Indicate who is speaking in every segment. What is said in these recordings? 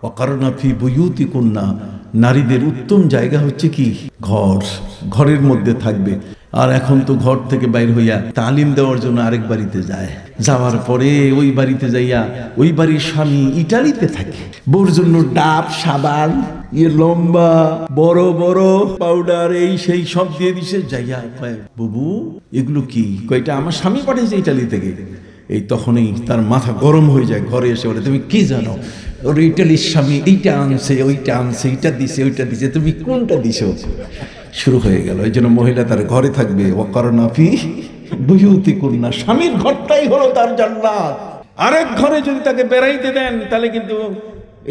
Speaker 1: ওয়াকারনা ফি বুয়ুতিকুন্না, নারীদের উত্তম জায়গা হচ্ছে কি ঘর, ঘরের মধ্যে থাকবে। আর এখন তো ঘর থেকে বাইর হইয়া তালিম দেওয়ার জন্য আরেক বাড়িতে যায়, যাওয়ার পরে ওই বাড়িতে যাইয়া ওই বাড়ির স্বামী ইটালিতে থাকে, বোর জন্য ডাব সাবান লম্বা বড় বড় পাউডার এই সেই সব দিয়ে দিছে। যাইয়া বুবু এগুলো কি? কয়টা আমার স্বামী পাঠিয়েছে ইটালি থেকে। এই তখনই তার মাথা গরম হয়ে যায়, ঘরে এসে বলে তুমি কি জানো, ওর ইটালির স্বামী এইটা আনছে ওইটা আনছে, এইটা দিছে ওইটা দিছে, তুমি কোনটা দিছো? শুরু হয়ে গেল। এই জন্য মহিলা তার ঘরে থাকবে, ওয়াকারনা ফি বুয়ুতিকুন্না, স্বামীর ঘরটাই হলো তার জান্নাত। আরেক ঘরে যদি তাকে বেড়াইতে দেন তাহলে কিন্তু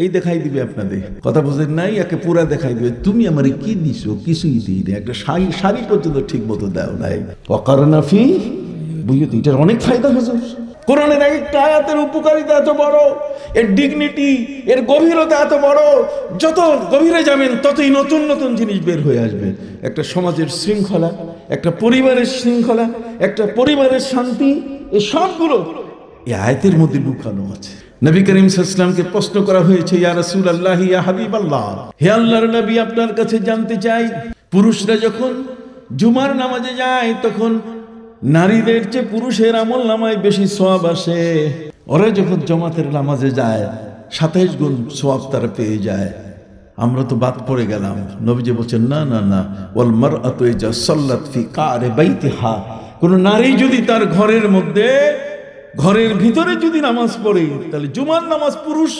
Speaker 1: এই দেখাই দিবে আপনাদের, কথা বুঝেন নাই, একে পুরা দেখাই দিবে তুমি আমারে কি দিছো, কিছুই দিই না, একটা শাড়ি পর্যন্ত ঠিক মতো দাও নাই। ওয়াকারনা ফি বুয়ুতি, এটার অনেক ফায়দা হুজুর। কোরআনের একটা আয়াতের উপকারিতা এত বড়, এর ডিগনিটি, এর গভীরতা এত বড়, যত গভীরে যাবেন ততই নতুন নতুন জিনিস বের হয়ে আসবে। একটা সমাজের শৃঙ্খলা, একটা পরিবারের শৃঙ্খলা, একটা পরিবারের শান্তি, এই সবগুলো এই আয়াতের মধ্যে লুকানো আছে। নবী করিম সাল্লাল্লাহু আলাইহি ওয়াসাল্লামকে প্রশ্ন করা হয়েছে, ইয়া রাসূলুল্লাহ ইয়া হাবিবাল্লাহ, হে আল্লাহর নবী আপনার কাছে জানতে চাই, পুরুষরা যখন জুমার নামাজে যায় তখন নারীদের চেয়ে পুরুষের আমল নামায় বেশি সওয়াব আসে, ওরা যখন জামাতের নামাজে যায় 27 গুণ সওয়াব তারা পেয়ে যায়। আমরা তো বাদ পড়ে গেলাম। নবীজি বলছেন না না না, ওয়াল মারআতু ইজা সাল্লাত ফি কারি বাইতিহা, কোন নারী যদি তার ঘরের মধ্যে ঘরের ভিতরে যদি নামাজ পড়ে তাহলে জুমার নামাজ পুরুষ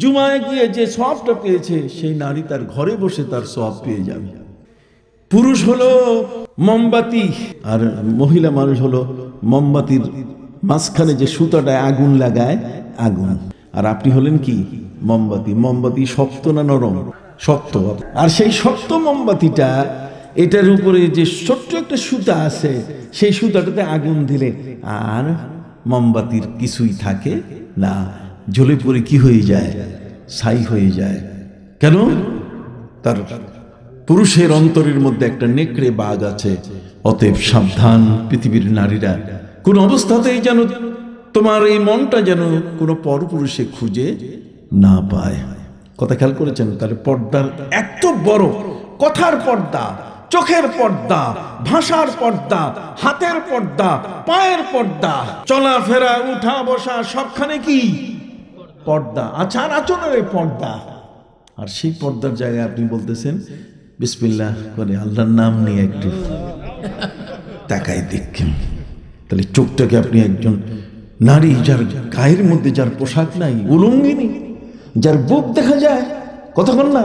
Speaker 1: জুমায় গিয়ে যে সওয়াবটা পেয়েছে সেই নারী তার ঘরে বসে তার সওয়াব পেয়ে যাবে। পুরুষ হলো মোমবাতি আর মহিলা মানুষ হলো মোমবাতির মাঝখানে যে সুতাটা আগুন লাগায় আগুন, আর আপনি হলেন কি মোমবাতি। মোমবাতি শক্ত না নরম? শক্ত। আর সেই শক্ত মোমবাতিটা, এটার উপরে যে ছোট্ট একটা সুতা আছে, সেই সুতাটাতে আগুন দিলে আর মোমবাতির কিছুই থাকে না, জ্বলে পড়ে কি হয়ে যায়? ছাই হয়ে যায়। কেন? তার পুরুষের অন্তরের মধ্যে একটা নেকড়ে বাঘ আছে। অতএব সাবধান পৃথিবীর নারীরা, কোন অবস্থাতেই যেন তোমার এই মনটা যেন কোনো পরপুরুষে খুঁজে না পায়। কথা খেয়াল করেছেন? তাহলে পর্দার এত বড়, কথার পর্দা, চোখের পর্দা, ভাষার পর্দা, হাতের পর্দা, পায়ের পর্দা, চলাফেরা উঠা বসা সবখানে কি পর্দা, আচার আচরণের পর্দা। আর সেই পর্দার জায়গায় আপনি বলতেছেন বিসমিল্লাহ করে আল্লাহর নাম নিয়ে একটু তাকাই দেখেন, তাহলে চোখটাকে আপনি একজন নারী যার গায়ের মধ্যে যার পোশাক নাই, উলঙ্গিনী, যার বুক দেখা যায়, কতক্ষণ না,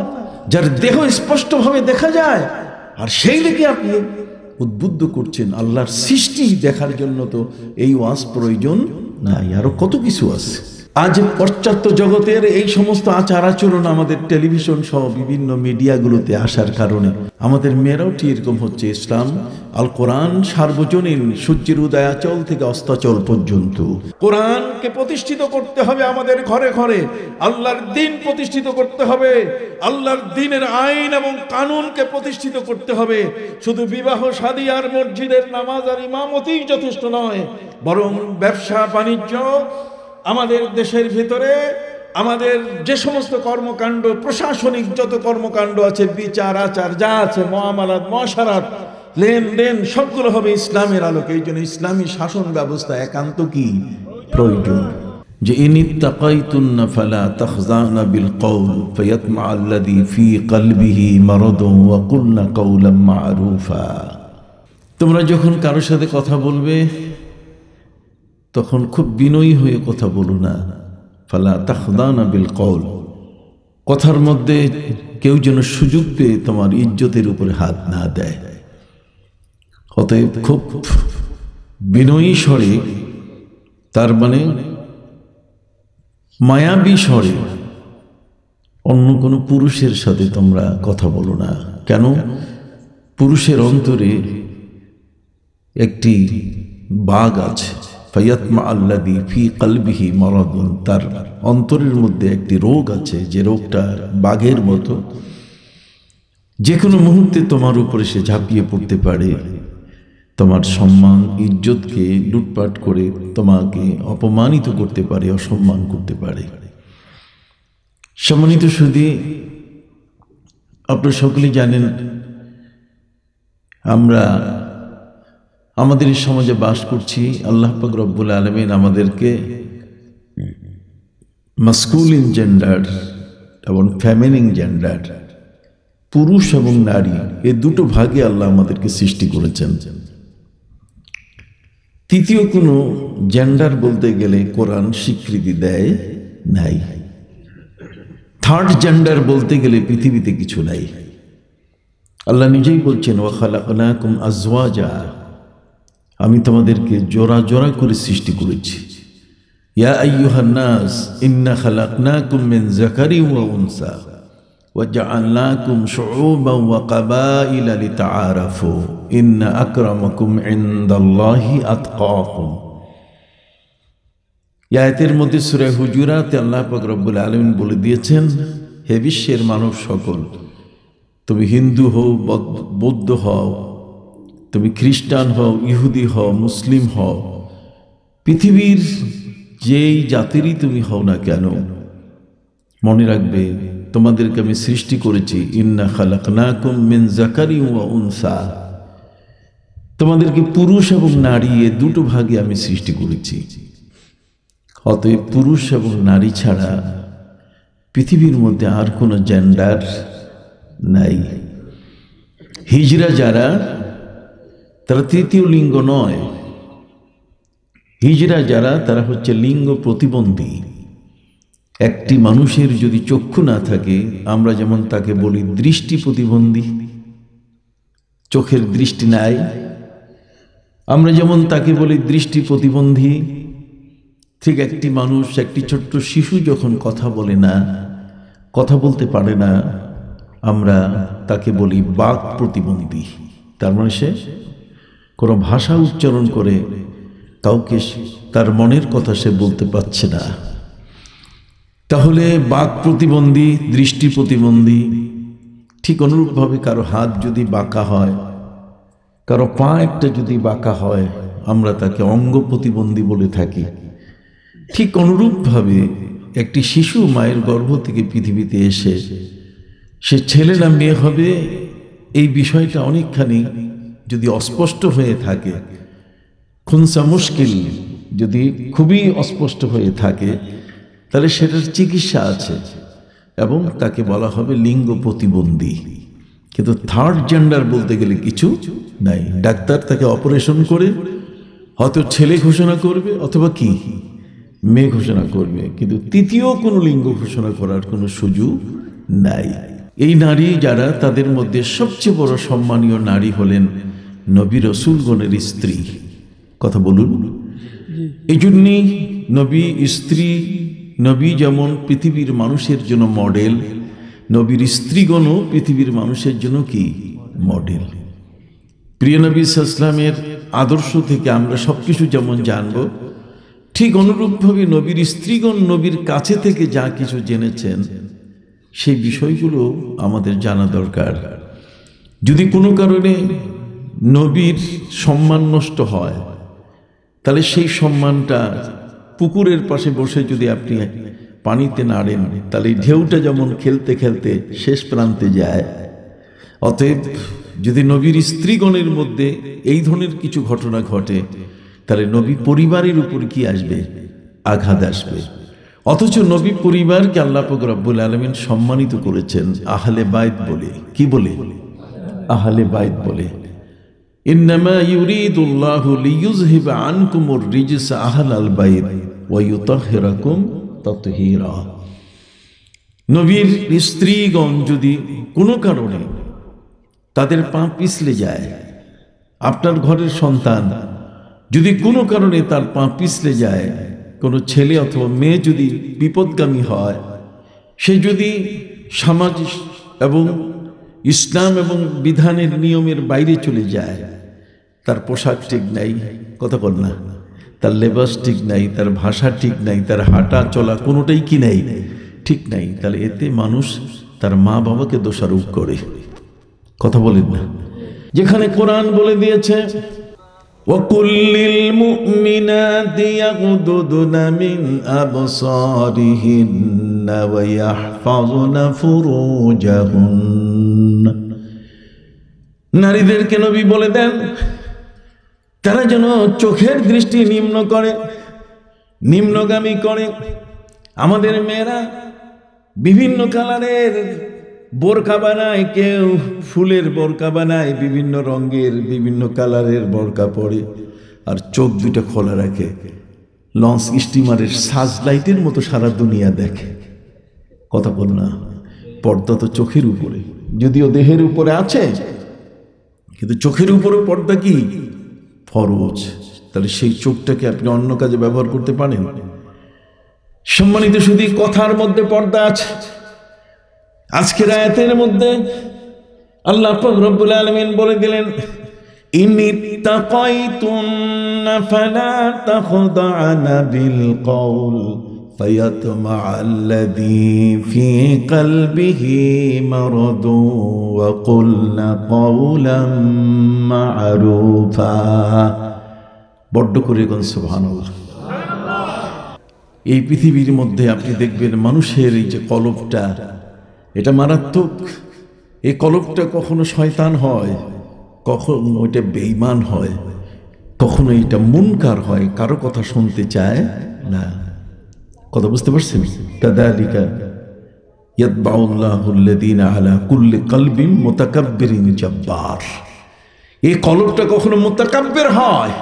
Speaker 1: যার দেহ স্পষ্টভাবে দেখা যায়, আর সেই দিকে আপনি উদ্বুদ্ধ করছেন আল্লাহর সৃষ্টি দেখার জন্য। তো এই ওয়াজ প্রয়োজন নাই, আরো কত কিছু আছে। আজ পাশ্চাত্য জগতের এই সমস্ত আচার আচরণ আমাদের টেলিভিশন সহ বিভিন্ন মিডিয়াগুলোতে আসার কারণে আমাদের মেয়েরাও ঠিক এরকম হচ্ছে। ইসলাম আল কোরআন সার্বজনীন, সূর্যের উদয়াচল থেকে অস্তাচল পর্যন্ত কোরআনকে প্রতিষ্ঠিত করতে হবে আমাদের ঘরে ঘরে, আল্লাহর দ্বীন প্রতিষ্ঠিত করতে হবে, আল্লাহর দ্বীনের আইন এবং কানুনকে প্রতিষ্ঠিত করতে হবে। শুধু বিবাহ শাদী আর মসজিদের নামাজ আর ইমামতিই যথেষ্ট নয়, বরং ব্যবসা বাণিজ্য, আমাদের দেশের ভিতরে আমাদের যে সমস্ত কর্মকাণ্ড, প্রশাসনিক যত কর্মকাণ্ড আছে, বিচার আচার যা আছে, মুআমালাত মুআশারাত লেনদেন, সবগুলো হবে ইসলামের আলোকে। এই জন্য ইসলামী শাসন ব্যবস্থা একান্ত কি প্রয়োজন। যে ইনিত্তাকাইতুন্না ফালা তাখজানা বিল কওল ফায়াতমা আল্লাযী ফি কলবিহি মারাদুন ওয়া কুলনা কাওলাম মা'রুফা, তোমরা যখন কারোর সাথে কথা বলবে তখন খুব বিনয়ী হয়ে কথা বলো না। ফালা তাখদানা বিল কওল, কথার মধ্যে কেউ যেন সুযোগ পেয়ে তোমার ইজ্জতের উপরে হাত না দেয়। অতএব খুব বিনয়ী স্বরে, তার মানে মায়াবী স্বরে অন্য কোনো পুরুষের সাথে তোমরা কথা বলো না। কেন? পুরুষের অন্তরে একটি বাঘ আছে, ফায়াতমা আল্লাযী ফি কলবিহি মারাদুন, তার অন্তরের মধ্যে একটি রোগ আছে, যে রোগটা বাঘের মতো, যে কোনো মুহূর্তে তোমার উপরে সে ঝাঁপিয়ে পড়তে পারে, তোমার সম্মান ইজ্জতকে লুটপাট করে তোমাকে অপমানিত করতে পারে, অসম্মান করতে পারে। সম্মানিত সুধী, আপনারা সকলেই জানেন আমরা আমাদের এই সমাজে বাস করছি। আল্লাহ পাক রব্বুল আলামিন আমাদেরকে মাসকুলিন জেন্ডার এবং ফেমিনিন জেন্ডার, পুরুষ এবং নারী, এই দুটো ভাগে আল্লাহ আমাদেরকে সৃষ্টি করেছেন। তৃতীয় কোনো জেন্ডার বলতে গেলে কোরআন স্বীকৃতি দেয় নাই। থার্ড জেন্ডার বলতে গেলে পৃথিবীতে কিছু নাই। আল্লাহ নিজেই বলছেন, ওয়া খালাকনাকুম আজওয়াজা, আমি তোমাদেরকে জোড়া জোড়া করে সৃষ্টি করেছি। ইয়া আইয়ুহান নাস ইন্না খালাকনাকুম মিন যাকারিন ওয়া উনসা ওয়া জাআলনাকুম শুউবান ওয়া কাবাইলা লিতাআরাফু ইন্না আকরামাকুম ইনদাল্লাহি আতকাকুম। আয়াতের মধ্যে সূরা হুজুরাতে আল্লাহ পাক রব্বুল আলামিন বলে দিয়েছেন, হে বিশ্বের মানব সকল, তুমি হিন্দু হও, বৌদ্ধ হও, তুমি খ্রিস্টান হও, ইহুদি হও, মুসলিম হও, পৃথিবীর যেই জাতিরই তুমি হও না কেন, মনে রাখবে তোমাদেরকে আমি সৃষ্টি করেছি। ইন্না খালাকনাকুম মিন যাকারিন ওয়া উনসা, তোমাদেরকে পুরুষ এবং নারী এ দুটো ভাগে আমি সৃষ্টি করেছি। অতএব পুরুষ এবং নারী ছাড়া পৃথিবীর মধ্যে আর কোনো জেন্ডার নাই। হিজড়া যারা, তারা তৃতীয় লিঙ্গ নয়। হিজড়া যারা, তারা হচ্ছে লিঙ্গ প্রতিবন্ধী। একটি মানুষের যদি চক্ষু না থাকে, আমরা যেমন তাকে বলি দৃষ্টি প্রতিবন্ধী, চোখের দৃষ্টি নাই, আমরা যেমন তাকে বলি দৃষ্টি প্রতিবন্ধী, ঠিক একটি মানুষ, একটি ছোট্ট শিশু যখন কথা বলে না, কথা বলতে পারে না, আমরা তাকে বলি বাক প্রতিবন্ধী। তার মানে সে কোনো ভাষা উচ্চারণ করে কাউকে তার মনের কথা সে বলতে পারছে না। তাহলে বাক প্রতিবন্ধী, দৃষ্টি প্রতিবন্ধী। ঠিক অনুরূপভাবে কারো হাত যদি বাঁকা হয়, কারো পা একটা যদি বাঁকা হয়, আমরা তাকে অঙ্গ প্রতিবন্ধী বলে থাকি। ঠিক অনুরূপভাবে একটি শিশু মায়ের গর্ভ থেকে পৃথিবীতে এসে সে ছেলে না মেয়ে হবে, এই বিষয়টা অনেকখানি যদি অস্পষ্ট হয়ে থাকে, খুনসা মুশকিল যদি খুবই অস্পষ্ট হয়ে থাকে, তাহলে সেটার চিকিৎসা আছে এবং তাকে বলা হবে লিঙ্গ প্রতিবন্ধী। কিন্তু থার্ড জেন্ডার বলতে গেলে কিছু নাই। ডাক্তার তাকে অপারেশন করে হয়তো ছেলে ঘোষণা করবে অথবা কি মেয়ে ঘোষণা করবে, কিন্তু তৃতীয় কোনো লিঙ্গ ঘোষণা করার কোনো সুযোগ নাই। এই নারী যারা, তাদের মধ্যে সবচেয়ে বড় সম্মানীয় নারী হলেন নবী রাসূলগণের স্ত্রী। কথা বলুন। এই জন্যই নবী স্ত্রী, নবী যেমন পৃথিবীর মানুষের জন্য মডেল, নবীর স্ত্রীগণও পৃথিবীর মানুষের জন্য কি মডেল। প্রিয় নবী সাল্লাল্লাহু আলাইহি ওয়াসাল্লামের আদর্শ থেকে আমরা সবকিছু যেমন জানব, ঠিক অনুরূপভাবে নবীর স্ত্রীগণ নবীর কাছে থেকে যা কিছু জেনেছেন, সেই বিষয়গুলো আমাদের জানা দরকার। যদি কোনো কারণে নবীর সম্মান নষ্ট হয়, তাহলে সেই সম্মানটা পুকুরের পাশে বসে যদি আপনি পানিতে নাড়েন, তাহলে ঢেউটা যেমন খেলতে খেলতে শেষ প্রান্তে যায়, অতএব যদি নবীর স্ত্রীগণের মধ্যে এই ধরনের কিছু ঘটনা ঘটে, তাহলে নবী পরিবারের উপর কি আসবে? আঘাত আসবে। অথচ নবী পরিবারকে আল্লাহ পাক রব্বুল আলামিন সম্মানিত করেছেন আহলে বাইত বলে। কি বলে? আহলে বাইত বলে। ইন্নামা ইউরিদুল্লাহু লিইয়ুযহিবা আনকুমুর রিজসা আহলাল বাইত ওয়া ইউতাহহিরাকুম তাতহীরা। নবীর স্ত্রীগণ যদি কোনো কারণে তাদের পা পিছলে যায়, আপনার ঘরের সন্তান যদি কোনো কারণে তার পা পিছলে যায়, কোনো ছেলে অথবা মেয়ে যদি বিপদগামী হয়, সে যদি সমাজ এবং ইসলাম এবং বিধানের নিয়মের বাইরে চলে যায়, তার পোশাক ঠিক নাই, কথা বল না, তার লেবাস ঠিক নাই, তার ভাষা ঠিক নাই, তার হাঁটা চলা কোনোটাই কি নাই, ঠিক নাই, তাহলে এতে মানুষ তার মা বাবাকে দোষারোপ করে। কথা বলেন না? যেখানে কোরআন বলে দিয়েছে وَقُلْ لِلْمُؤْمِنَاتِ يَغْضُضْنَ مِنْ أَبْصَارِهِنَّ ويحفظن فروجهن। নারীদেরকে নবী বলে দেন তারা যেন চোখের দৃষ্টি নিম্নগামী করে। আমাদের মেয়েরা বিভিন্ন কালারের বোরকা বানায়, কেউ ফুলের বোরকা বানায়, বিভিন্ন রঙের বিভিন্ন কালারের বোরকা পরে, আর চোখ দুটো খোলা রাখে, লঞ্চ স্টিমারের সাজ লাইটের মতো সারা দুনিয়া দেখে। কথা বল না, পর্দা তো চোখের উপরে, যদিও দেহের উপরে আছে, কিন্তু চোখের উপরে পর্দা কি ফরজ। তাহলে সেই চোখটাকে আপনি অন্য কাজে ব্যবহার করতে পারেন? সম্মানিত শুধু কথার মধ্যে পর্দা আছে। আজকের আয়াতের মধ্যে আল্লাহ পাক রব্বুল আলামিন বলে দিলেন, ইনিত্তাকাইতুন্না ফালা তাখদা'না বিল কওল ফায়াতমা'আল্লাযী ফী কলবিহি মারাদুন ওয়া কুলনা কওলাম মা'রুফা। বড্ড করে কোন সুবহানাল্লাহ। এই পৃথিবীর মধ্যে আপনি দেখবেন মানুষের এই যে কলবটা, এটা মারাত্মক। এই কলবটা কখনো শয়তান হয়, কখনো ওইটা বেঈমান হয়, কখনো এটা মুনকার হয়, কারো কথা শুনতে চায় না। কথা বুঝতে পারছেন? কাযালিকা ইয়াতবাউল্লাহুল্লাযীনা আলা কুল্লি কলবিন মুতাকাব্বিরিন জাব্বার। এই কলবটা কখনো মুতাকাব্বির হয়,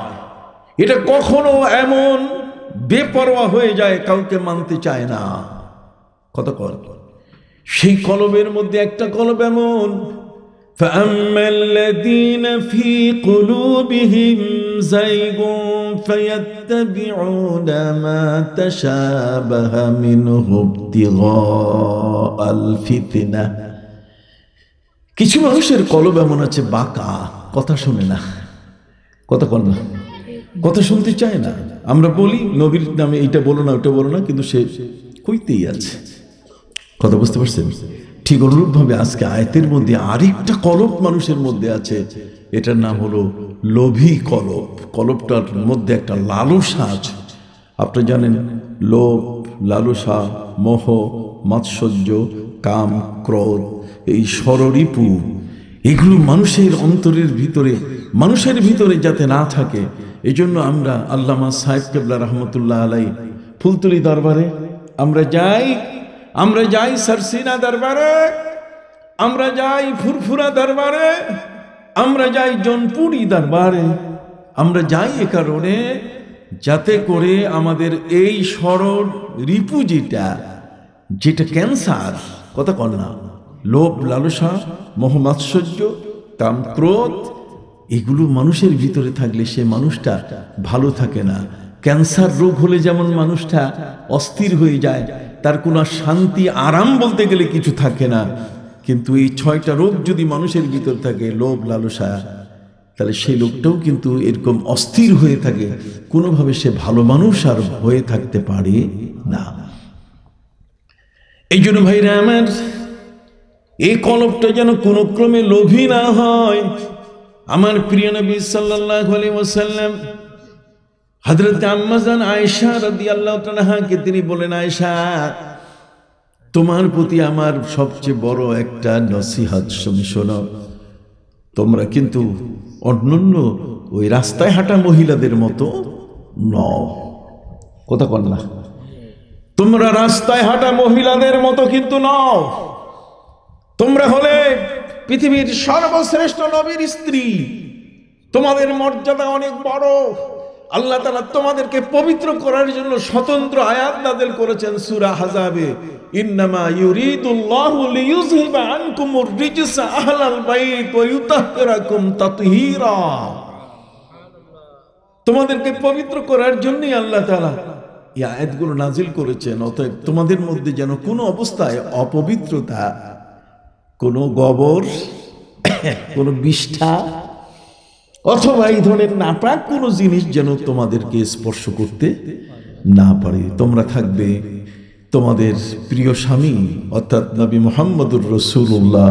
Speaker 1: এটা কখনো এমন বেপরোয়া হয়ে যায়, কাউকে মানতে চায় না। কত কলব, সেই কলবের মধ্যে একটা কলব এমন, فَأَمَّا فِي قُلُوبِهِمْ زَيْغٌ فَيَتَّبِعُونَ مَا تَشَابَهَ مِنْهُ ابْتِغَاءَ الْفِتْنَةِ। কিছু মানুষের কলব এমন আছে বাঁকা, কথা শুনে না, কথা কর না, কথা শুনতে চায় না। আমরা বলি নবীর নামে এইটা বলো না, ওটা বলো না, কিন্তু সে কইতেই আছে। কথা বুঝতে পারছেন? ঠিক অনুরূপভাবে আজকে আয়াতের মধ্যে আরেকটা কলব মানুষের মধ্যে আছে, এটার নাম হলো লোভী কলব। কলবটার মধ্যে একটা লালসা আছে। আপনি জানেন লোভ, লালসা, মোহ, মাৎসর্য, কাম, ক্রোধ, এই ষড়রিপু, এগুলো মানুষের অন্তরের ভিতরে, মানুষের ভিতরে যাতে না থাকে, এই জন্য আমরা আল্লামা সাহেব কেবলা রহমতুল্লাহ আলাই ফুলতলি দরবারে আমরা যাই সরসিনা দরবারে, আমরা যাই ফুরফুরা দরবারে, আমরা যাই জনপুরি দরবারে। আমরা যাই এ কারণে যাতে করে আমাদের এই ষড় রিপু যেটা ক্যান্সার, কথা কর না, লোভ, লালসা, মোহ, মাৎসর্য, কাম, ক্রোধ, এগুলো মানুষের ভিতরে থাকলে সে মানুষটা ভালো থাকে না। ক্যান্সার রোগ হলে যেমন মানুষটা অস্থির হয়ে যায়, তার কোনো শান্তি আরাম বলতে গেলে কিছু থাকে না, কিন্তু এই 6টা রোগ যদি মানুষের ভিতর থাকে, লোভ, লালসা, তাহলে সেই লোকটাও কিন্তু এরকম অস্থির হয়ে থাকে, কোনোভাবে সে ভালো মানুষ আর হয়ে থাকতে পারে না। এই জন্য ভাইরা আমার, এই কলবটা যেন কোনো ক্রমে লোভী না হয়। আমার প্রিয় নবী সাল্লাল্লাহু আলাইহি ওয়াসাল্লাম হযরত আম্মা জান আয়েশা রাদিয়াল্লাহু তাআলাকে তিনি বলেন, আয়েশা, তোমার প্রতি আমার সবচেয়ে বড় একটা নসিহত শোনো, তোমরা কিন্তু অন্যান্য ওই রাস্তায় হাঁটা মহিলাদের মতো নও। কথা কর না, তোমরা রাস্তায় হাঁটা মহিলাদের মতো কিন্তু নও। তোমরা হলে পৃথিবীর সর্বশ্রেষ্ঠ নবীর স্ত্রী, তোমাদের মর্যাদা অনেক বড়। আল্লাহ তাআলা তোমাদেরকে পবিত্র করার জন্য স্বতন্ত্র আয়াত নাযিল করেছেন সূরা আহজাবে, ইন্নামা ইউরিদুল্লাহু লিইয়ুযহিবা আনকুমুর রিজসা আহলাল বাইত ওয়া ইউতাহহিরাকুম তাতহীরা। তোমাদেরকে পবিত্র করার জন্যই আল্লাহ তাআলা এই আয়াতগুলো নাযিল করেছেন। অতএব তোমাদের মধ্যে যেন কোনো অবস্থায় অপবিত্রতা, কোনো গোবর, কোনো বিষ্ঠা অথবা এই ধরনের নাপাক কোনো জিনিস যেন তোমাদেরকে স্পর্শ করতে না পারে। তোমরা থাকবে তোমাদের প্রিয় স্বামী অর্থাৎ নবী মুহাম্মদুর রাসূলুল্লাহ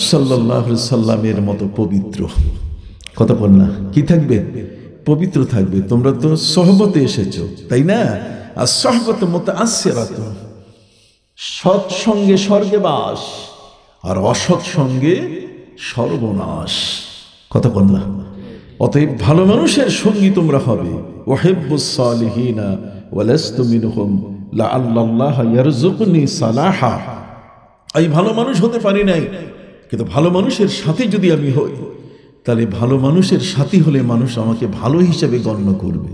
Speaker 1: সাল্লাল্লাহু আলাইহি সাল্লামের মতো পবিত্র। কথা বল না, কি থাকবে? পবিত্র থাকবে। তোমরা তো সহবতে এসেছো, তাই না? আর সহবত মুতাআসসিরাত, সৎসঙ্গে স্বর্গে বাস, আর অসৎ সঙ্গে সর্বনাশ। কথা কন না? অতএব ভালো মানুষের সঙ্গী তোমরা হবে। ওয়াহিব্বুস সালিহিনা ওয়ালাস্তু মিনহুম লাআল্লাল্লাহ ইয়ারযুকুনি সালাহা। আমি ভালো মানুষ হতে পারি নাই, কিন্তু ভালো মানুষের সাথে যদি আমি হই, তাহলে ভালো মানুষের সাথী হলে মানুষ আমাকে ভালো হিসেবে গণ্য করবে।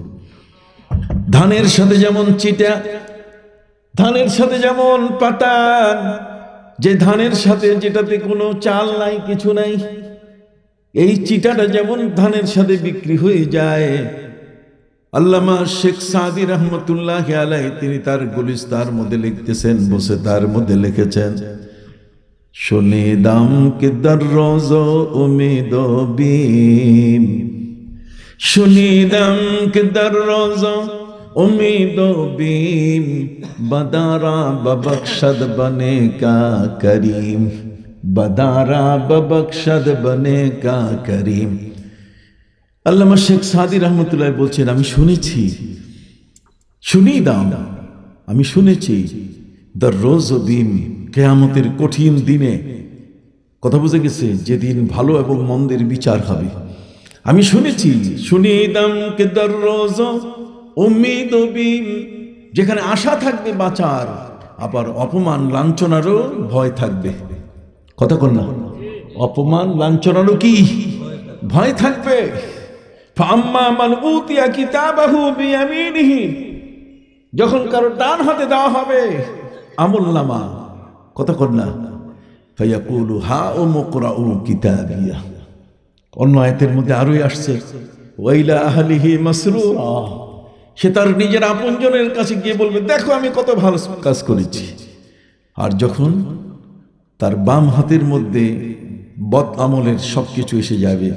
Speaker 1: ধানের সাথে যেমন চিটা, ধানের সাথে যেমন পাতান, যে ধানের সাথে যেটাতে কোনো চাল নাই, কিছু নাই, এই চিটাটা যেমন ধানের সাথে বিক্রি হয়ে যায়। আল্লামা শেখ সাদি রহমতুল্লাহ আলাইহি তিনি তার গুলিস্তার মধ্যে লিখতেছেন, বসে তার মধ্যে লিখেছেন, শুনিদাম কে দররোজ উম্মীদ বিম, শুনিদাম কে দররোজ उम्मीद बीम बदारा बबख्शद बने का करीम, बदारा बबख्शद बने का करीम। আল্লামা শেখ সাদি রহমতুল্লাহ বলছেন, আমি শুনেছি, শুনিদাম, আমি শুনেছি, দররোজ বিম, কিয়ামতের কঠিন দিনে, কথা বুঝে গেছে, যেদিন ভালো এবং মন্দের বিচার হবে। আমি শুনেছি, শুনিদাম কে দররোজ উম্মীদ বিম, যেখানে আশা থাকবে বাঁচার, আবার অপমান লাঞ্ছনারও ভয় থাকবে। কথা কন না? অপমান লাঞ্ছনারও কি ভয় থাকবে। ফাম্মা মান উতিয়া কিতাবাহু বিয়ামিনিহি, যখন কারো ডান হাতে দেওয়া হবে আমলনামা, কথা কন না, ফায়াকুলু হা উমকরাউ কিতাবিয়া। অন্য আয়াতের মধ্যে আরোই আসছে, ওয়াইলা আহলিহি মাসরুরা, সে তার নিজের আপনজনের কাছে গিয়ে বলবে, দেখো আমি কত ভালো কাজ করেছি। আর যখন তার বাম হাতের মধ্যে বদ আমলের সবকিছু এসে যাবে,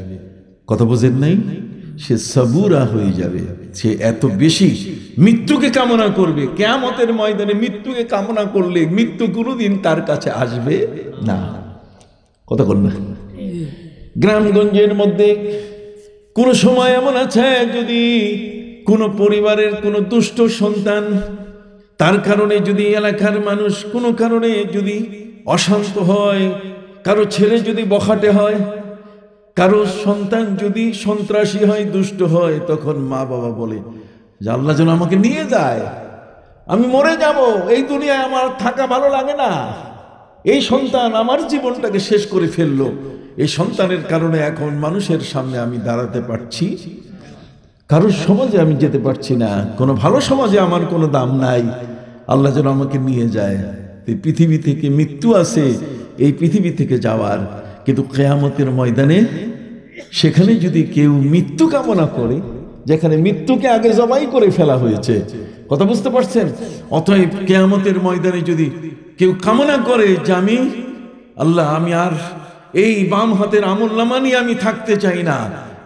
Speaker 1: কথা বোঝেন নাই, সে সাবুরা হয়ে যাবে। সে এত বেশি মৃত্যুকে কামনা করবে, কিয়ামতের ময়দানে মৃত্যুকে কামনা করলে মৃত্যু কোনোদিন তার কাছে আসবে না। কথা বল না? গ্রামগঞ্জের মধ্যে কোন সময় এমন আছে, যদি কোনো পরিবারের কোনো দুষ্ট সন্তান, তার কারণে যদি এলাকার মানুষ কোনো কারণে যদি অশান্ত হয়, কারো ছেলে যদি বখাটে হয়, কারো সন্তান যদি সন্ত্রাসী হয়, দুষ্ট হয়, তখন মা বাবা বলে যে আল্লাহ যেন আমাকে নিয়ে যায়, আমি মরে যাব, এই দুনিয়ায় আমার থাকা ভালো লাগে না, এই সন্তান আমার জীবনটাকে শেষ করে ফেললো, এই সন্তানের কারণে এখন মানুষের সামনে আমি দাঁড়াতে পারছি, কারোর সমাজে আমি যেতে পারছি না, কোনো ভালো সমাজে আমার কোনো দাম নাই, আল্লাহ যেন আমাকে নিয়ে যায়। এই পৃথিবী থেকে মৃত্যু আছে, এই পৃথিবী থেকে যাওয়ার, কিন্তু কিয়ামতের ময়দানে সেখানে যদি কেউ মৃত্যু কামনা করে, যেখানে মৃত্যুকে আগে জবাই করে ফেলা হয়েছে, কথা বুঝতে পারছেন? অতএব কিয়ামতের ময়দানে যদি কেউ কামনা করে যে আমি আল্লাহ, আমি আর এই বাম হাতের আমলনামা নিয়ে আমি থাকতে চাই না,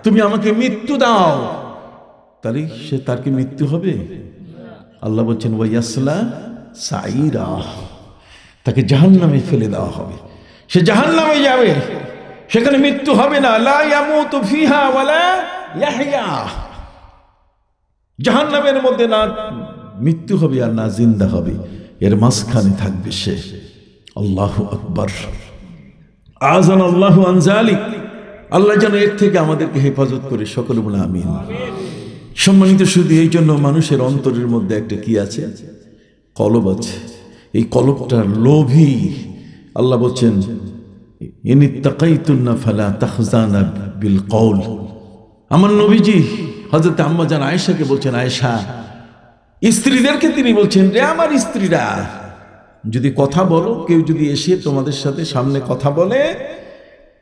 Speaker 1: তুমি আমাকে মৃত্যু দাও, তাহলে সে তার কি মৃত্যু হবে? আল্লাহ বলছেন ওয়াইয়াসলা সাইরা, তাকে জাহান্নামে ফেলে দেওয়া হবে, সে জাহান্নামে যাবে, সেখানে মৃত্যু হবে না। লা ইয়ামুতু ফিহা ওয়ালা ইয়াহইয়া, জাহান্নামের মধ্যে না মৃত্যু হবে আর না জিন্দা হবে, এর মাঝখানে থাকবে সে। আল্লাহু আকবার, আযান আল্লাহু আন যালিক। আল্লাহ যেন এর থেকে আমাদেরকে হেফাজত করে, সকলে বলে আমিন। সম্মানিত শুধু এই জন্য মানুষের অন্তরের মধ্যে একটা কি আছে? কলব আছে। এই কলবটার লোভী। আল্লাহ বলছেন ইনিত্তাকাইতুন্না ফালা তাখজানা বিল কওল। আমার নবীজি হযরত আম্মা জান আয়েশাকে বলছেন, আয়েশা, স্ত্রীদেরকে তিনি বলছেন, রে আমার স্ত্রীরা, যদি কথা বলো, কেউ যদি এসে তোমাদের সাথে সামনে কথা বলে,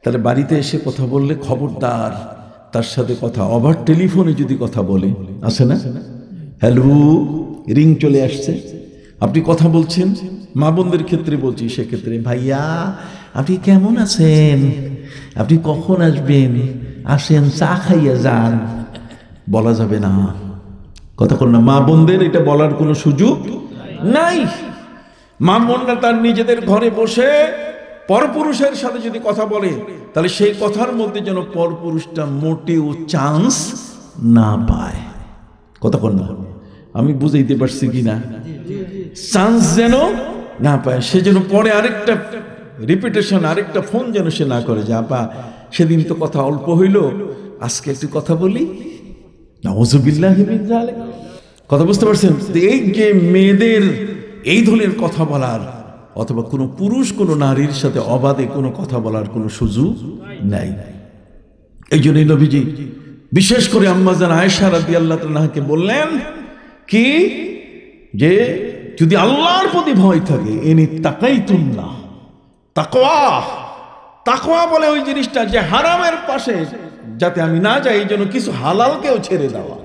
Speaker 1: তাহলে বাড়িতে এসে কথা বললে খবরদার তার সাথে কথা, ওভার টেলিফোনে যদি কথা বলে, আসে না, হ্যালো, রিং চলে আসছে, আপনি কথা বলছেন, মা বোনদের ক্ষেত্রে বলছি, সেক্ষেত্রে ভাইয়া আপনি কেমন আছেন, আপনি কখন আসবেন, আসেন চা খাইয়া যান, বলা যাবে না। কথা বল না, মা বোনদের এটা বলার কোনো সুযোগ নাই। মা বোনরা তার নিজেদের ঘরে বসে পরপুরুষের সাথে যদি কথা বলে, তাহলে সেই কথার মধ্যে যেন পরপুরুষটা মোটেও চান্স না পায়। কথা বল না, আমি বুঝাইতে পারছি কিনা? চান্স যেন না পায়, সে যেন পরে আরেকটা রিপিটেশন, আরেকটা ফোন যেন সে না করে, যে আপা সেদিন তো কথা অল্প হইল, আজকে একটু কথা বলি। নাউযুবিল্লাহি মিন যালিক। কথা বুঝতে পারছেন? এই যে মেয়েদের এই ধরনের কথা বলার, অথবা কোনো পুরুষ কোনো নারীর সাথে অবাধে কোনো কথা বলার কোনো সুযোগ নাই। এই জন্যই নবীজি বিশেষ করে আম্মাজান আয়েশা রাদিয়াল্লাহু তাআলাকে বললেন কি, যে যদি আল্লাহর প্রতি ভয় থাকে, ইনি তাকাইতুল্লাহ, তাকওয়া, তাকওয়া বলে ওই জিনিসটা যে হারামের পাশে যাতে আমি না যাই, এই জন্য কিছু হালালকেও ছেড়ে দেওয়া।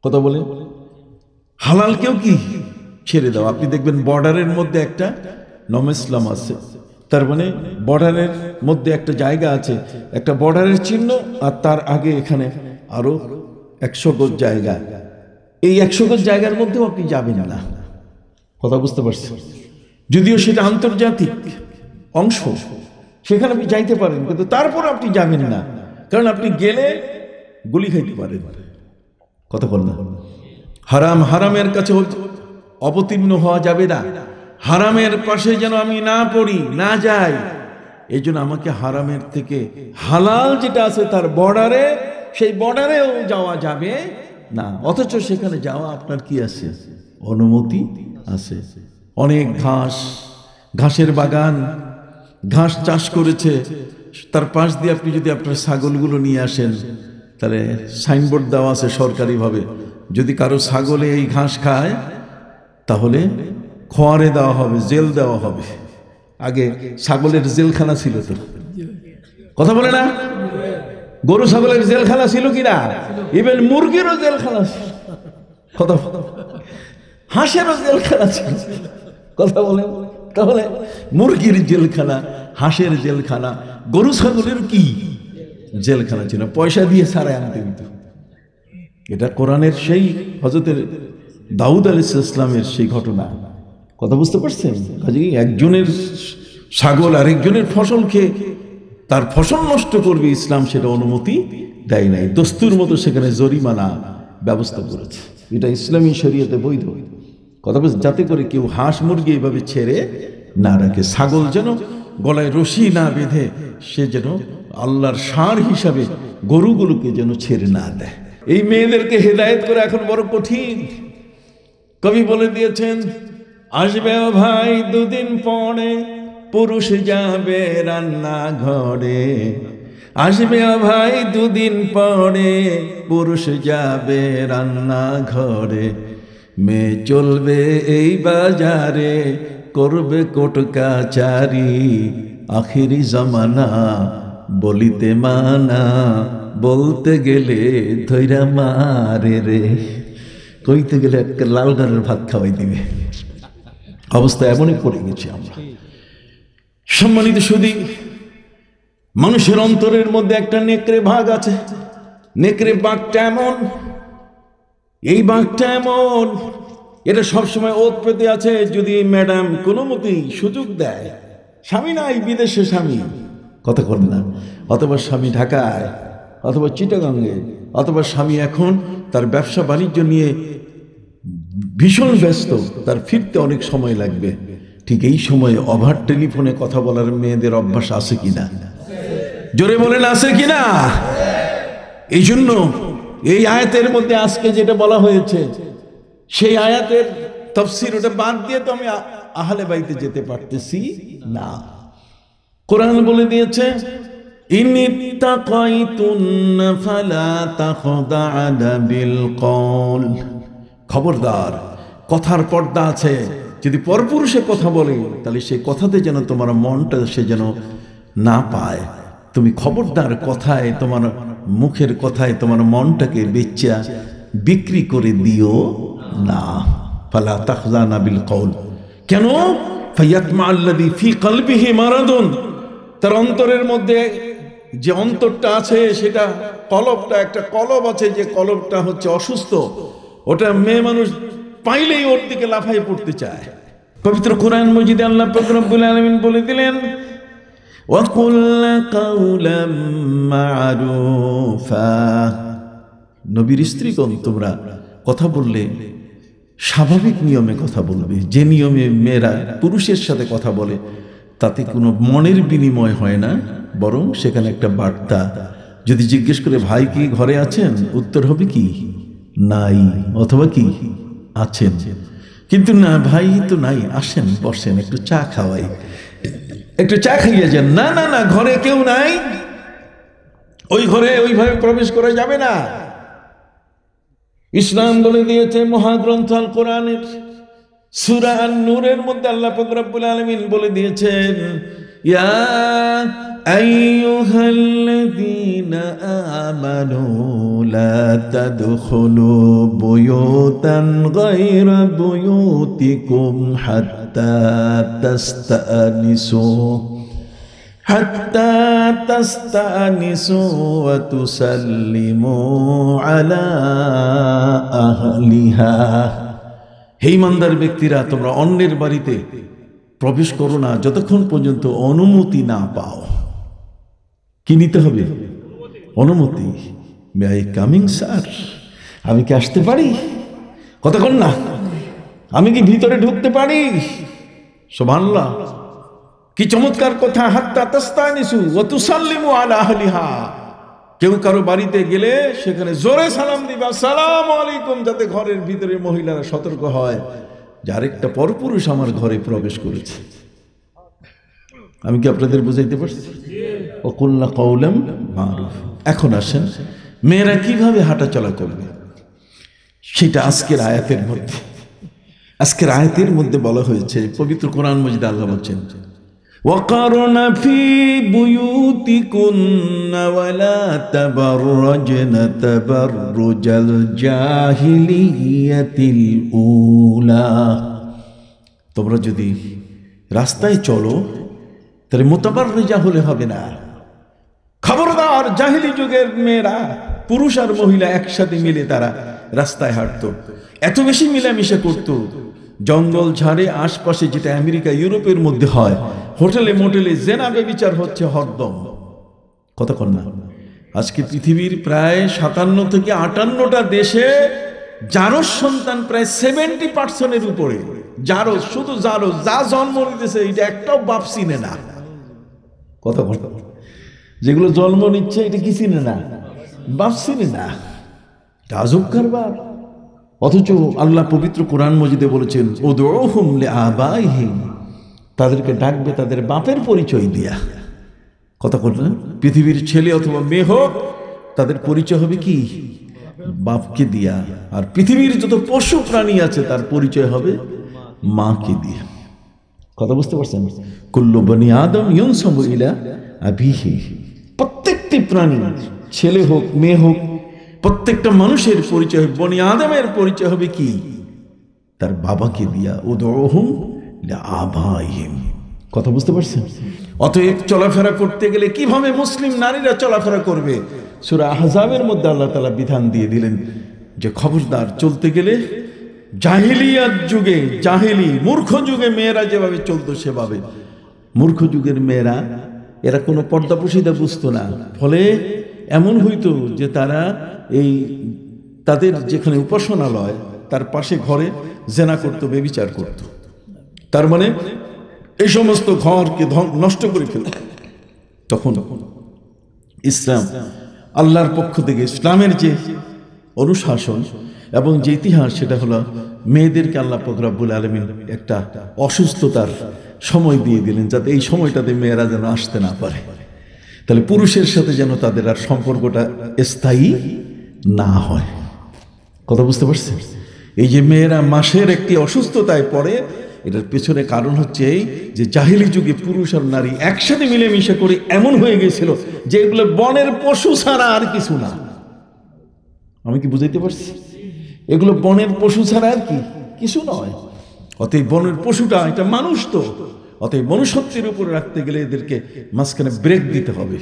Speaker 1: কথা বলে হালালকেও কি ছেড়ে দেওয়া। আপনি দেখবেন বর্ডারের মধ্যে একটা নমস্লাম আছে, তার মানে বর্ডারের মধ্যে একটা জায়গা আছে, একটা বর্ডারের চিহ্ন, আর তার আগে এখানে আরো 100 গজ জায়গা। এই 100 গজ জায়গার মধ্যেও আপনি যাবেন না। কথা বুঝতে পারছেন? যদিও সেটা আন্তর্জাতিক অংশ, সেখানে আপনি যাইতে পারেন, কিন্তু তারপর আপনি যাবেন না, কারণ আপনি গেলে গুলি খাইতে পারেন। কথা বল না। হারাম, হারামের কাছে অবতীর্ণ হওয়া যাবে না। হারামের পাশে যেন আমি না পড়ি, না যাই। এই জন্য আমাকে হারামের থেকে হালাল যেটা আছে তার বর্ডারে, সেই বর্ডারেও যাওয়া যাবে না। অথচ সেখানে যাওয়া আপনার কি আছে? অনুমতি আছে। অনেক ঘাস, ঘাসের বাগান, ঘাস চাষ করেছে, তার পাশ দিয়ে আপনি যদি আপনার ছাগলগুলো নিয়ে আসেন, তাহলে সাইনবোর্ড দেওয়া আছে সরকারিভাবে, যদি কারো ছাগলে এই ঘাস খায় তাহলে খোয়ারে দেওয়া হবে, জেল দেওয়া হবে। আগে ছাগলের জেলখানা ছিল তো, কথা বলে না? গরু ছাগলের জেলখানা ছিল কিনা? ইভেন মুরগিরও জেলখানা ছিল, কথা, হাঁসেরও জেলখানা ছিল, কথা বলে। তাহলে মুরগির জেলখানা, হাঁসের জেলখানা, গরু ছাগলের কি জেলখানা ছিল, পয়সা দিয়ে ছাড়াই আনতে দিত। এটা কোরআনের সেই হযরতের দাউদ আলাইহিস সালামের সেই ঘটনা। কথা বুঝতে পারছেন? কাজেই একজনের ছাগল আরেকজনের ফসল খেয়ে তার ফসল নষ্ট করবে, ইসলাম সেটা অনুমতি দেয় নাই। দস্তুর মতো সেখানে জরিমানা ব্যবস্থা করেছে, এটা ইসলামী শরীয়তে বৈধ। কথা বলছে, যাতে করে কেউ হাঁস মুরগি এইভাবে ছেড়ে না রাখে। ছাগল যেন গলায় রশি না বেঁধে সে যেন আল্লাহর ষাঁড় হিসাবে গরুগুলোকে যেন ছেড়ে না দেয়। এই মেয়েদেরকে হেদায়েত করা এখন বড় কঠিন। কবি বলে দিয়েছেন, আসবে ভাই দুদিন পরে, পুরুষ যাবে রান্না ঘরে। আসবে ভাই দুদিন পরে, পুরুষ যাবে রান্না ঘরে। মেয়ে চলবে এই বাজারে, করবে কোট কাচারি। আখিরি জামানা বলিতে মানা, বলতে গেলে ধৈরা মারে রে। কইতে গেলে একটা লাল ডালের ভাত খাওয়াই দিবে। অবস্থা এমনই পড়ে গেছে আমরা। সম্মানিত সুধী, মানুষের অন্তরের মধ্যে একটা নেকড়ে ভাগ আছে। নেকড়ে বাঘটা এমন, এই বাঘটা এমন, এটা সবসময় ওত পেতে আছে। যদি ম্যাডাম কোনো মতেই সুযোগ দেয়, স্বামী নাই বিদেশে, স্বামী কথা বলে না, অথবা স্বামী ঢাকায়, অথবা চিটাগাঙ্গে, অথবা স্বামী এখন তার ব্যবসা বাণিজ্য নিয়ে ভীষণ ব্যস্ত, তার ফিরতে অনেক সময় লাগবে। ঠিক এই সময়ে ওভার টেলিফোনে কথা বলার মেয়েদের অভ্যাস আছে কিনা? জোরে বলেন, আছে কিনা? এই জন্য এই আয়াতের মধ্যে আজকে যেটা বলা হয়েছে, সেই আয়াতের তাফসীর ওটা বাদ দিয়ে তো আমি আহলে বাইতে যেতে পারতেছি না। কোরআন বলে দিয়েছে, ইনিত্তাকাইতুন ফালা তাখদাআনা বিল কওল। খবরদার, কথার পর্দা আছে। যদি পরপুরুষে কথা বলে, তাহলে সেই কথাতে যেন তোমার মনটা সে যেন না পায়। তুমি খবরদার কথায়, তোমার মুখের কথায় তোমার মনটাকে বেচা বিক্রি করে দিও না। ফালা তাখদাআনা বিল কওল। কেন? ফায়াতমা আল্লাযী ফী কলবিহি মারাদুন। তার অন্তরের মধ্যে যে অন্তরটা আছে, সেটা কলবটা, একটা কলব আছে, যে কলবটা হচ্ছে অসুস্থ। ওটা মেয়ে মানুষ পাইলেই ওর দিকে লাফাই পড়তে চায়। পবিত্র কোরআন মজিদে আল্লাহ পাক রব্বুল আলামিন বলে দিলেন, ওয়াকুল কাওলাম মা'রুফা। নবীর স্ত্রীগণ, তোমরা কথা বললে স্বাভাবিক নিয়মে কথা বলবে। যে নিয়মে মেয়েরা পুরুষের সাথে কথা বলে তাতে কোনো মনের বিনিময় হয় না, বরং সেখানে একটা বার্তা। যদি জিজ্ঞেস করে ভাই কি ঘরে আছেন, উত্তর হবে কি নাই, অথবা কি আছেন। কিন্তু না, ভাই তো নাই, আসেন বসেন, একটু চা খাওয়াই, একটু চা খাইয়ে যান। না না না, ঘরে কেউ নাই, ওই ঘরে ওইভাবে প্রবেশ করা যাবে না। ইসলাম বলে দিয়েছে মহাগ্রন্থ আল কোরআনের সূরা আন-নূরের মধ্যে আল্লাহ পাক রব্বুল আলামিন বলে দিয়েছেন, ইয়া আইয়ুহাল্লাযীনা আমানু লা তাদখুলু বুয়ুতান গায়রা বুয়ুতিকুম হাত্তা তাস্তানিসু ওয়া তুসাল্লিমু আলা আহলিহা। হে ঈমানদার ব্যক্তিরা, তোমরা অন্যের বাড়িতে প্রবেশ করো না যতক্ষণ পর্যন্ত অনুমতি না পাও। কি নিতে হবে? অনুমতি। May I coming sir? আমি কি আসতে পারি? কতক্ষণ না, আমি কি ভিতরে ঢুকতে পারি? সুবহানাল্লাহ, কি চমৎকার কথা। হাত্তা তাস্তানিসু ওয়া তুসাল্লিমু আলা আহলিহা। কেউ কারো বাড়িতে গেলে সেখানে জোরে সালাম দিবা, আসসালামু আলাইকুম, যাতে ঘরের ভিতরে মহিলারা সতর্ক হয় যে আরেকটা পরপুরুষ আমার ঘরে প্রবেশ করেছে। আমি কি আপনাদের বুঝাইতে পারছি? ওয়াকুলনা কাওলাম মারুফ। এখন আসেন, মেয়েরা কিভাবে হাঁটাচলা করবে সেটা আজকের আয়াতের মধ্যে বলা হয়েছে। পবিত্র কোরআন মাজিদে আল্লাহ বলছেন, وَقَرْنَ فِي بُيُوتِكُنَّ وَلَا تَبَرَّجْنَ تَبَرُّجَ الْجَاهِلِيَّةِ الْأُولَى। তোমরা যদি রাস্তায় চলো তাহলে মুতাবাররিজা হলে হবে না। খবরদার, জাহিলি যুগের মেয়েরা, পুরুষ আর মহিলা একসাথে মিলে তারা রাস্তায় হাঁটতো, এত বেশি মিলামিশা করতো। জঙ্গল ঝাড়ে আশপাশে, যেটা আমেরিকা ইউরোপের মধ্যে হয়, হোটেলে মোটেলে জেনা ব্যভিচার হচ্ছে হরদম। কতক্ষণ না, আজকে পৃথিবীর প্রায় 57 থেকে 58টা দেশে জারজ সন্তান প্রায় 70% উপরে। জারজ, শুধু জারজ, যা জন্ম নিতেছে এটা একটাও বাপ চিনে না। কতক্ষণ, যেগুলো জন্ম নিচ্ছে এটা কি চিনে না? বাপ চিনে না। আজব কারবার। অথচ আল্লাহ পবিত্র কোরআন মজিদে বলেছেন, উদউহুম লিআবাইহিম, তাদেরকে ডাকবে তাদের বাপের পরিচয় দিয়া। কথা বলছেন, পৃথিবীর ছেলে অথবা মেয়ে হোক, তাদের পরিচয় হবে কি? বাপকে দিয়া। আর পৃথিবীর যত পশু প্রাণী আছে তার পরিচয় হবে মাকে দিয়া। কথা বুঝতে পারছেন? কুল্লু বনি আদম ইউনসাবু ইলা আবিহি। প্রত্যেকটি প্রাণী, ছেলে হোক মেয়ে হোক, প্রত্যেকটা মানুষের পরিচয়, বনি আদমের পরিচয় হবে কি? তার বাবাকে দিয়া। উদউহুম লিআবাইহিম। কথা বুঝতে পারছেন? অতএব চলাফেরা করতে গেলে কিভাবে মুসলিম নারীরা চলাফেরা করবে, সূরা আহজাবের মধ্যে আল্লাহ তাআলা বিধান দিয়ে দিলেন যে খবরদার, চলতে গেলে জাহিলিয়াত যুগে, মূর্খ যুগে মেয়েরা যেভাবে চলতো সেভাবে। মূর্খ যুগের মেয়েরা এরা কোনো পর্দা পুশিদা বুঝতো না। ফলে এমন হইতো যে তারা তাদের যেখানে উপাসনালয় তার পাশে ঘরে জেনা করতো, ব্যভিচার করতো। তার মানে এই সমস্ত ঘরকে নষ্ট করে ফেলত। তখন ইসলাম, আল্লাহর পক্ষ থেকে ইসলামের যে অনুশাসন এবং যে ইতিহাস, সেটা হলো মেয়েদেরকে আল্লাহ পাক রব্বুল আলামিন একটা অসুস্থতার সময় দিয়ে দিলেন, যাতে এই সময়টাতে মেয়েরা যেন আসতে না পারে। তাহলে পুরুষের সাথে যেন তাদের আর সম্পর্কটা স্থায়ী না হয়। কথা বুঝতে পারছেন? এই যে মেয়েরা মাসের একটি অসুস্থতায় পড়ে, এটার পেছনে কারণ হচ্ছে এই যে জাহিলি যুগে পুরুষ আর নারী একসাথে মিলেমিশে করে এমন হয়ে গেছিল যে এগুলো বনের পশু ছাড়া আর কিছু না। আমি কি বুঝাইতে পারছি? এগুলো বনের পশু ছাড়া আর কিছু নয়। অতএব বনের পশুটা এটা মানুষ তো, অতএব মনুষ্যত্বের উপরে রাখতে গেলে এদেরকে মাঝখানে ব্রেক দিতে হবে।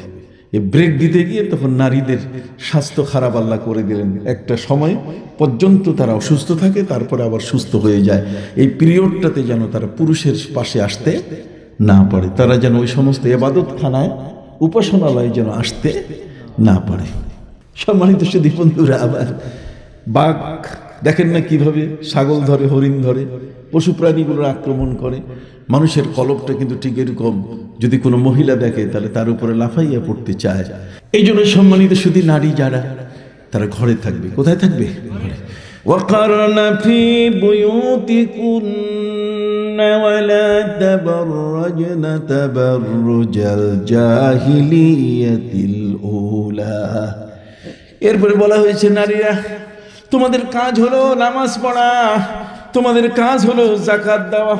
Speaker 1: এই ব্রেক দিতে গিয়ে তখন নারীদের স্বাস্থ্য খারাপ আল্লাহ করে দিলেন। একটা সময় পর্যন্ত তারা অসুস্থ থাকে, তারপরে আবার সুস্থ হয়ে যায়। এই পিরিয়ডটাতে যেন তারা পুরুষের পাশে আসতে না পারে, তারা যেন ওই সমস্ত ইবাদতখানায়, উপাসনালয়ে যেন আসতে না পারে। সম্মানিত সুধী বন্ধুরা, আবার বাঘ দেখেন না কিভাবে ছাগল ধরে, হরিণ ধরে, পশু প্রাণীগুলোর আক্রমণ করে। মানুষের কলবটা কিন্তু ঠিক এরকম, যদি কোনো মহিলা দেখে তাহলে তার উপরে লাফাইয়া পড়তে চায়। এই জন্য সম্মানিত শুধু নারী যারা, তারা ঘরে থাকবে। কোথায় থাকবে? ঘরে। وقرن في بيوتكن ولا تبرجن تبرج الجاهلية الأولى। এরপরে বলা হয়েছে নারীরা তোমাদের কাজ হলো নামাজ পড়া, তোমাদের কাজ হলো যাকাত দেওয়া,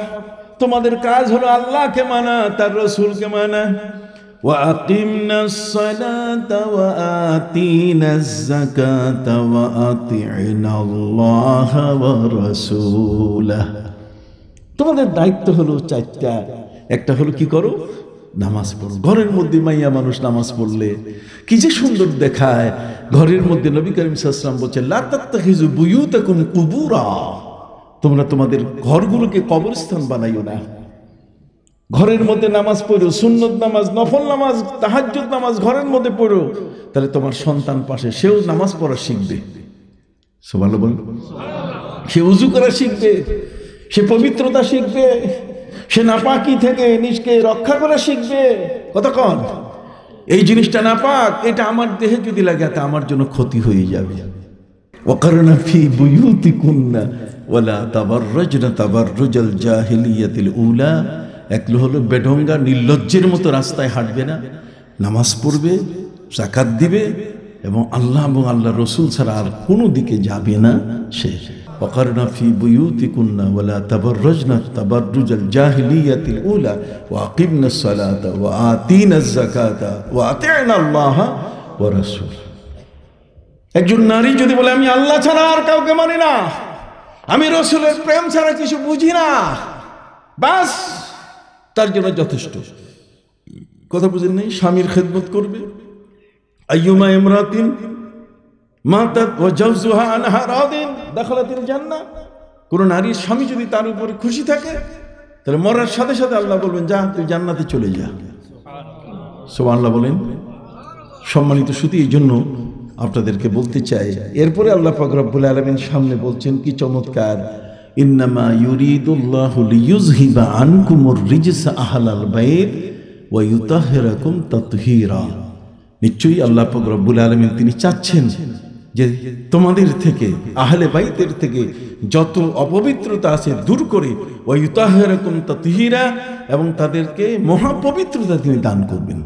Speaker 1: তোমাদের কাজ হলো আল্লাহকে মানা, তার রাসূলকে মানা। وأقمنا الصلاة وآتينا الزكاة وأطعنا الله ورسوله। তোমাদের দায়িত্ব হলো চারটা। একটা হলো কি করো? নামাজ পড়ো। ঘরের মধ্যে মাইয়া মানুষ নামাজ পড়লে কি যে সুন্দর দেখায়। ঘরের মধ্যে নবী করিম সাল্লাল্লাহু আলাইহি ওয়াসাল্লাম বলেছেন, লা তাত্তাখিযু বুয়ুতাকুম কুবুরা, তোমরা তোমাদের ঘরগুলোকে কবরস্থান বানাইও না। ঘরের মধ্যে নামাজ পড়ো, সুন্নত নামাজ, নফল নামাজ, তাহাজ্জুদ নামাজ ঘরের মধ্যে পড়ো, তাহলে তোমার সন্তান পাশে সেও নামাজ পড়া শিখবে। সুবহানাল্লাহ বল। সে ওযু করা শিখবে, সে পবিত্রতা শিখবে, সে নাপাকি থেকে নিজকে রক্ষা করা শিখবে। কতক্ষণ এই জিনিসটা নাপাক, এটা আমার দেহে যদি লাগে তা আমার জন্য ক্ষতি হয়ে যাবে। ওয়াকারনা ফি বুয়ুতিকুন্না ওয়ালা তাবাররাজনা তাবাররুজাল জাহিলিয়াতিল উলা। একলো হলো বেঢঙ্গা নির্লজ্জের মতো রাস্তায় হাঁটবে না, নামাজ পড়বে, যাকাত দিবে এবং আল্লাহ এবং আল্লাহ রসুল ছাড়া আর কোনো দিকে যাবে না সে। ওয়াকারনা ফি বুয়ুতিকুন্না ওয়ালা তাবাররাজনা তাবাররুজাল জাহিলিয়াতিল উলা ওয়া আকিমনাস সালাতা ওয়া আতিনাজ যাকাতা ওয়া আতি'না আল্লাহা ওয়া রাসূল। একজন নারী যদি বলে আমি আল্লাহ ছাড়া আর কাউকে মানি না, আমি রসুলের প্রেম ছাড়া কিছু বুঝি না, বাস তার জন্য যথেষ্ট। কথা বুঝেন নাই? স্বামীর খেদমত করবে। আইয়ুমা ইমরাতিন মাতাত ওয়া জাওজুহা আনহা রাদিন দাখালাতিল জান্নাহ। কোন নারীর স্বামী যদি তার উপরে খুশি থাকে, তাহলে মরার সাথে সাথে আল্লাহ বলবেন যা তুই জান্নাতে চলে যা। সুবহানাল্লাহ বলেন। সম্মানিত শুধু এই জন্য আপনাদেরকে বলতে চাই। এরপরে আল্লাহ পাক রব্বুল আলামিন সামনে বলছেন কি চমৎকার, ইন্নামা ইউরিদুল্লাহু লিইয়ুযহিবা আনকুমুর রিজসা আহলাল বাইত ওয়া ইউতাহহিরাকুম তাতহীরা। নিশ্চয়ই আল্লাহ পাক রব্বুল আলামিন তিনি চাচ্ছেন যে তোমাদের থেকে, আহলে বাইতের থেকে যত অপবিত্রতা আছে দূর করে, ওয়া ইউতাহহিরাকুম তাতহীরা, এবং তাদেরকে মহাপবিত্রতা তিনি দান করবেন।